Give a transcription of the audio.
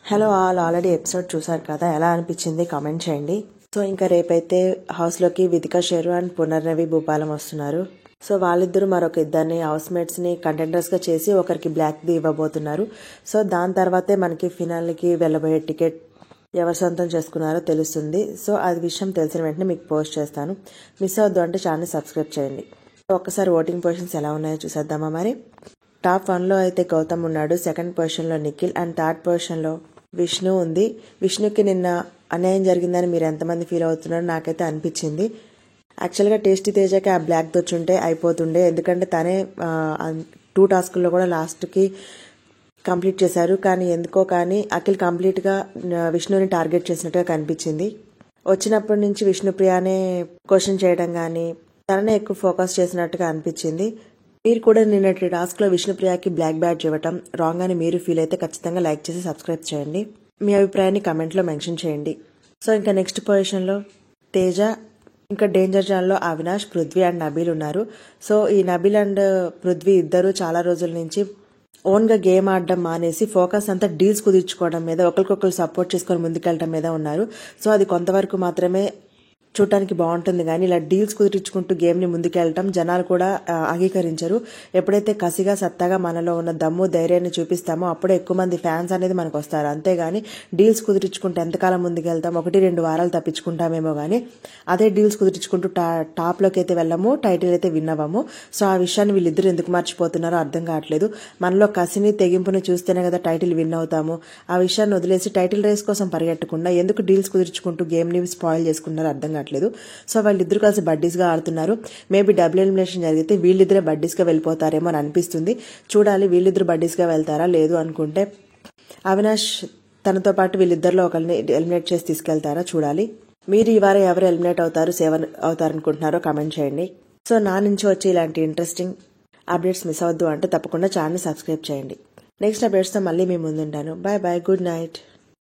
Hello already episode చూసారు కదా, ఎలా అనిపించింది కామెంట్ చేయండి. సో ఇంకా రేపైతే హౌస్లోకి వితికా షెరు అండ్ పునర్నవి భూపాలం వస్తున్నారు. సో వాళ్ళిద్దరూ మరొక ఇద్దరిని హౌస్ మేట్స్ని కంటెండర్స్గా చేసి ఒకరికి బ్లాక్ది ఇవ్వబోతున్నారు. సో దాని తర్వాతే మనకి ఫినాల్కి వెళ్ళబోయే టికెట్ ఎవరు సొంతం చేసుకున్నారో తెలుస్తుంది. సో అది విషయం తెలిసిన వెంటనే మీకు పోస్ట్ చేస్తాను. మిస్ అవద్దు అంటే ఛానల్ని సబ్స్క్రైబ్ చేయండి. ఒక్కసారి ఓటింగ్ పొజిషన్స్ ఎలా ఉన్నాయో చూసేద్దామా. మరి టాప్ 1లో అయితే గౌతమ్ ఉన్నాడు, సెకండ్ పొజిషన్లో నిఖిల్ అండ్ థర్డ్ పొజిషన్లో విష్ణు ఉంది. విష్ణుకి నిన్న అన్యాయం జరిగిందని మీరు ఎంతమంది ఫీల్ అవుతున్నారో నాకైతే అనిపించింది. యాక్చువల్గా టేస్టీ తేజకి ఆ బ్లాక్ దొచ్చుంటే అయిపోతుండే, ఎందుకంటే తనే 2 టాస్కుల్లో కూడా లాస్ట్కి కంప్లీట్ చేశారు. కానీ ఎందుకో కానీ అఖిల్ కంప్లీట్గా విష్ణుని టార్గెట్ చేసినట్టుగా కనిపించింది. వచ్చినప్పటి నుంచి విష్ణుప్రియనే క్వశ్చన్ చేయడం కానీ తననే ఎక్కువ ఫోకస్ చేసినట్టుగా అనిపించింది. మీరు కూడా నిన్నటి టాస్క్లో విష్ణుప్రియకి బ్లాక్ బ్యాడ్జ్ ఇవ్వటం రాంగ్ అని మీరు ఫీల్ అయితే ఖచ్చితంగా లైక్ చేసి సబ్స్క్రైబ్ చేయండి. మీ అభిప్రాయాన్ని కమెంట్లో మెన్షన్ చేయండి. సో ఇంకా నెక్స్ట్ పొజిషన్లో తేజ, ఇంకా డేంజర్ జోన్లో అవినాష్, పృథ్వీ అండ్ నబీల్ ఉన్నారు. సో ఈ నబీల్ అండ్ పృథ్వీ ఇద్దరు చాలా రోజుల నుంచి ఓన్గా గేమ్ ఆడడం మానేసి ఫోకస్ అంతా డీల్స్ కుదుర్చుకోవడం మీద, ఒకరికొకరు సపోర్ట్ చేసుకొని ముందుకెళ్ళడం మీద ఉన్నారు. సో అది కొంతవరకు మాత్రమే చూడటానికి బాగుంటుంది, కానీ ఇలా డీల్స్ కుదిరించుకుంటూ గేమ్ని ముందుకెళ్ళటం జనాలు కూడా అంగీకరించరు. ఎప్పుడైతే కసిగా సత్తాగా మనలో ఉన్న దమ్ము ధైర్యాన్ని చూపిస్తామో అప్పుడే ఎక్కువ మంది ఫ్యాన్స్ అనేది మనకు వస్తారు. అంతేగాని డీల్స్ కుదిరించుకుంటూ ఎంతకాలం ముందుకెళ్తాం, 1-2 వారాలు తప్పించుకుంటామేమో కానీ అదే డీల్స్ కుదిరించుకుంటూ టాప్లోకి అయితే వెళ్ళము, టైటిల్ అయితే విన్ అవ్వము. సో ఆ విషయాన్ని వీళ్ళిద్దరూ ఎందుకు మర్చిపోతున్నారో అర్థం కావట్లేదు. మనలో కసిని తెగింపుని చూస్తేనే కదా టైటిల్ విన్ అవుతాము. ఆ విషయాన్ని వదిలేసి టైటిల్ రేస్ కోసం పరిగెట్టకుండా ఎందుకు డీల్స్ కుదిరించుకుంటూ గేమ్ని స్పాయిల్ చేసుకున్నారో అర్థం కావట్లేదు. సో వాళ్ళిద్దరు కలిసి బడ్డీస్గా ఆడుతున్నారు. మేబీ డబుల్ ఎలిమినేషన్ జరిగితే వీళ్ళిద్దరే బడ్డీస్గా వెళ్ళిపోతారేమో అని అనిపిస్తుంది. చూడాలి వీళ్ళిద్దరు బడ్డీస్గా వెళ్తారా, లేదు అనుకుంటే అవినాష్ తనతో పాటు వీళ్ళిద్దరిలో ఒకరిని ఎలిమినేట్ చేసి తీసుకెళ్తారా చూడాలి. మీరు ఈ వారం ఎవరు ఎలిమినేట్ అవుతారు, సేవ్ అవుతారనుకుంటున్నారో కామెంట్ చేయండి. సో నా నుంచి వచ్చి ఇలాంటి ఇంట్రెస్టింగ్ అప్డేట్స్ మిస్ అవద్దు అంటే తప్పకుండా ఛానల్ సబ్స్క్రైబ్ చేయండి. నెక్స్ట్ అప్డేట్స్తో మళ్ళీ మీ ముందుంటాను. Bye bye, good night.